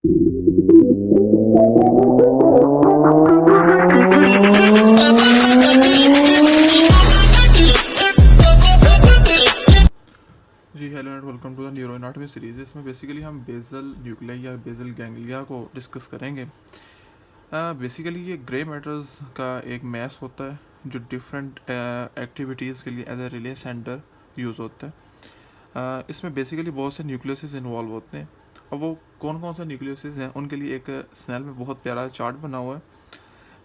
Ji hello and welcome to the neuroanatomy series. इसमें basically हम basal nuclei या basal ganglia को discuss करेंगे। बेसिकली ये ग्रे मैटर्स का एक मैस होता है जो डिफरेंट एक्टिविटीज़ के लिए as a relay centre use होता है। इसमें बेसिकली बहुत से न्यूक्लियसिस इन्वॉल्व होते हैं और वो कौन कौन सा न्यूक्लियसिस हैं उनके लिए एक स्नेल में बहुत प्यारा चार्ट बना हुआ है,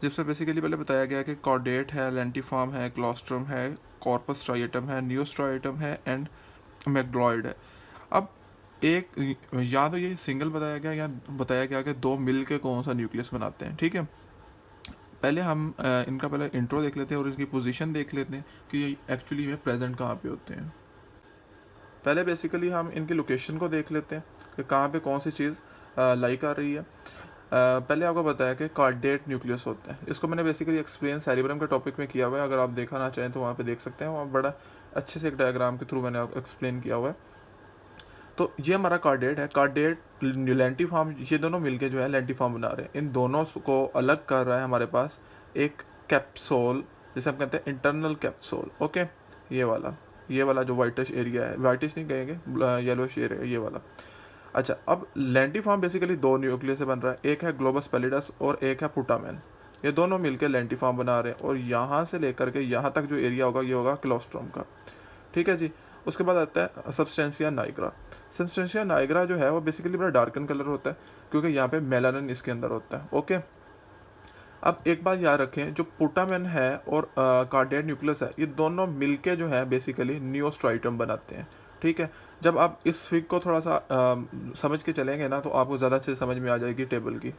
जिसमें बेसिकली पहले बताया गया कि कॉर्डेट है, लेंटिफॉर्म है, क्लोस्ट्रम है, कॉर्पस स्ट्राइएटम है, नियोस्ट्राइएटम है एंड मैग्लॉयड है। अब एक या तो ये सिंगल बताया गया या बताया गया कि दो मिल के कौन सा न्यूक्लियस बनाते हैं। ठीक है, पहले हम इनका पहले इंट्रो देख लेते हैं और इनकी पोजीशन देख लेते हैं कि ये एक्चुअली में प्रेजेंट कहाँ पे होते हैं। पहले बेसिकली हम इनकी लोकेशन को देख लेते हैं कि कहाँ पे कौन सी चीज़ लाई कर रही है। पहले आपको बताया कि कार्डेट न्यूक्लियस होता है। इसको मैंने बेसिकली एक्सप्लेन सेरिब्रम के टॉपिक में किया हुआ है, अगर आप देखना ना चाहें तो वहाँ पे देख सकते हैं। वहाँ बड़ा अच्छे से एक डायग्राम के थ्रू मैंने एक्सप्लेन किया हुआ है। तो ये हमारा कार्डेट है। कार्डेट लेंटिफॉर्म, ये दोनों मिलके जो है लेंटिफॉर्म बना रहे हैं। इन दोनों को अलग कर रहा है हमारे पास एक कैप्सूल, जिसे हम कहते हैं इंटरनल कैप्सूल। ओके, ये वाला जो वाइटिश एरिया है, वाइटिश नहीं कहेंगे, येलोइश एरिया, ये वाला। अच्छा, अब लेंटिफॉर्म बेसिकली दो न्यूक्लियस से बन रहा है, एक है ग्लोबस पैलिडस और एक है पुटामेन। ये दोनों मिलकर लेंटिफॉर्म बना रहे हैं और यहाँ से लेकर के यहाँ तक जो एरिया होगा ये होगा क्लोस्ट्रम का। ठीक है जी। उसके बाद आता है सब्सटेंशिया नाइग्रा। सब्सटेंशिया नाइग्रा जो है वो बेसिकली बड़ा डार्कन कलर होता है क्योंकि यहाँ पे मेलानिन इसके अंदर होता है। ओके, अब एक बात याद रखें, जो पुटामेन है और कार्डियक न्यूक्लियस है, ये दोनों मिलके जो है बेसिकली नियोस्ट्राइटम बनाते हैं। ठीक है, जब आप इस फिग को थोड़ा सा समझ के चलेंगे ना तो आपको ज़्यादा अच्छे समझ में आ जाएगी टेबल की।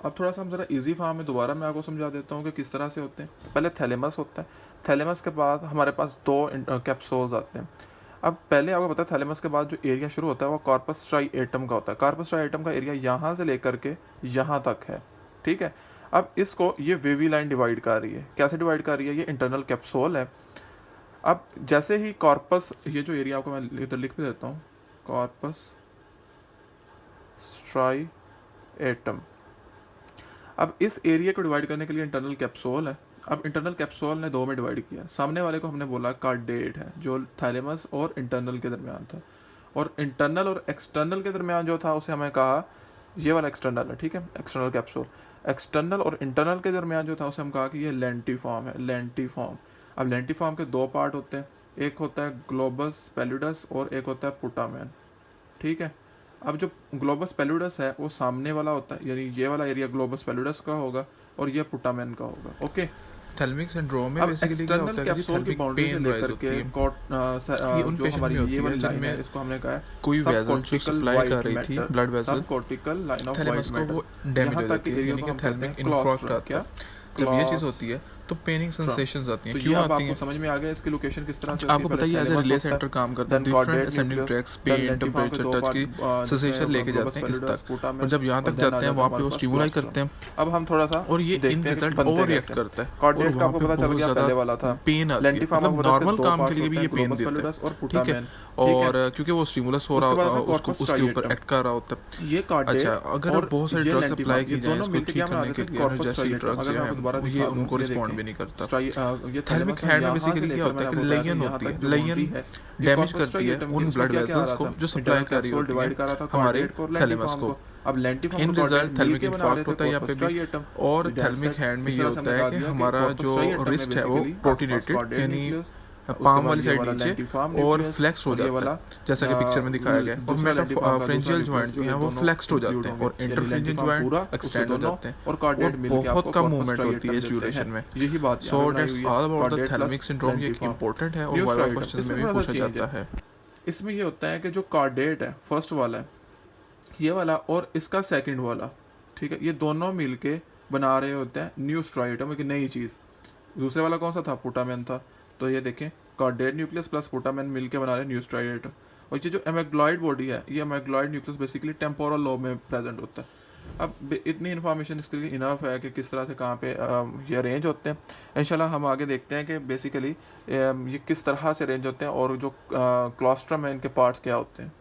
अब थोड़ा सा हम ज़रा इजी फॉर्म में दोबारा मैं आपको समझा देता हूँ कि किस तरह से होते हैं। पहले थैलेमस होता है, थैलेमस के बाद हमारे पास दो कैप्सूल्स आते हैं। अब पहले आपको पता है थैलेमस के बाद जो एरिया शुरू होता है वो कॉर्पस स्ट्राइएटम का होता है। कॉर्पस स्ट्राइएटम का एरिया यहाँ से लेकर के यहाँ तक है। ठीक है, अब इसको ये वेवी लाइन डिवाइड कर रही है। कैसे डिवाइड कर रही है? ये इंटरनल कैप्सूल है। अब जैसे ही कॉर्पस, ये जो एरिया आपको मैं इधर लिख भी देता हूँ, कॉर्पस स्ट्राइएटम। अब इस एरिया को डिवाइड करने के लिए इंटरनल कैप्सूल है। अब इंटरनल कैप्सूल ने दो में डिवाइड किया। सामने वाले को हमने बोला कार्डेट है, जो थैलेमस और इंटरनल के दरमियान था, और इंटरनल और एक्सटर्नल के दरमियान जो था उसे हमें कहा ये वाला एक्सटर्नल है। ठीक है, एक्सटर्नल कैप्सूल। एक्सटर्नल और इंटरनल के दरमियान जो था उसे हम कहा कि ये लेंटिफॉर्म है, लेंटिफॉर्म। अब लेंटिफॉर्म के दो पार्ट होते हैं, एक होता है ग्लोबस पैलिडस और एक होता है पुटामेन। ठीक है, अब जो ग्लोबस पैलिडस है वो सामने वाला होता है, यानी ये वाला एरिया ग्लोबस पैलिडस का होगा और ये पुटामेन का होगा। ओके, थैलेमिक सिंड्रोम में बेसिकली क्या होता है कि कैप्सूल की बाउंड्री से लेकर के ये उन जो पेशेंट हमारी में होती ये है वाली लाइन है, जिनमें इसको हमने कहा है कोई वेसल जो सप्लाई कर रही थी blood vessel subcortical line of white thalamus को वो डैमेज हो जाती है, यानी कि थैलेमिक इन्फ्राक्ट आता है। जब ये चीज़ होती है तो पेनिंग सेंसेशंस आती हैं। क्यों आती हैं? समझ में आ गया इसकी लोकेशन किस तरह से होती है। आपको पता ही है, एज ए रिले सेंटर काम करता है, different ascending tracts, pain, temperature, touch की सेंसेशन लेके जाते हैं इस तक, और जब यहाँ तक जाते हैं वहाँ पे वो स्टिमुलाई करते हैं। अब हम थोड़ा सा और ये इन रिजल्ट ओवर रिएक्ट करता है और का आपको पता चल गया पहले वाला था पेन आती है। मतलब नॉर्मल काम के लिए भी ये पेन देता है। ठीक है, और क्योंकि वो स्टिमुलस हो रहा है उसको उसके ऊपर एक्ट कर रहा होता है। ये अच्छा, अगर बहुत सारे ड्रग्स अप्लाई की जाए इसको ठीक करने के लिए, जैसे ड्रग्स हैं ये उनको रिस्पॉन्ड भी नहीं करता। थैलेमिक हेड में बेसिकली क्या होता है कि लेयन होती है, लेयन डैमेज करती है उन ब्लड वेसल्स को जो सप्लाई कर रही होती है हमारे थैलेमस को। अब लेंटिफॉर्म इन रिजल्ट थैलेमिक इन्फार्क्ट होता है यहाँ पे भी। और थैलेमिक हैंड में ये होता है कि हमारा जो रिस्ट है वो प्रोटीनेटेड, यानी पाम वाली साइड नीचे और फ्लेक्स हो जाता है, जैसा कि पिक्चर में दिखाया गया है। और मेटाफ्रेंजियल जॉइंट जो है वो फ्लेक्स्ड हो जाते हैं और इंटरफ्रेंजियल जॉइंट एक्सटेंड हो जाते हैं और बहुत कम मूवमेंट होती है इस ड्यूरेशन में। यही बात, so that's all about the thalamic syndrome. ये इंपॉर्टेंट है और वाइवा क्वेश्चंस में भी पूछा जाता है। इसमें ये होता है कि जो कार्डेट है फर्स्ट वाला है, ये वाला, और इसका सेकंड वाला, ठीक है, ये दोनों मिलके बना रहे होते हैं न्यू स्ट्राइएटम, एक नई चीज़। दूसरे वाला कौन सा था? पुटामेन था। तो ये देखें, कार्डेट न्यूक्लियस प्लस पुटामेन मिलके बना रहे हैं न्यू स्ट्राइएटम। और ये जो एमेग्लॉइड बॉडी है, ये एमेग्लॉइड न्यूक्लियस बेसिकली टेम्पोरल लोब में प्रेजेंट होता है। अब इतनी इन्फॉर्मेशन इसके लिए इनफ है कि किस तरह से कहाँ पे ये अरेंज होते हैं। इंशाल्लाह हम आगे देखते हैं कि बेसिकली ये किस तरह से अरेंज होते हैं और जो क्लॉस्ट्रम है इनके पार्ट्स क्या होते हैं।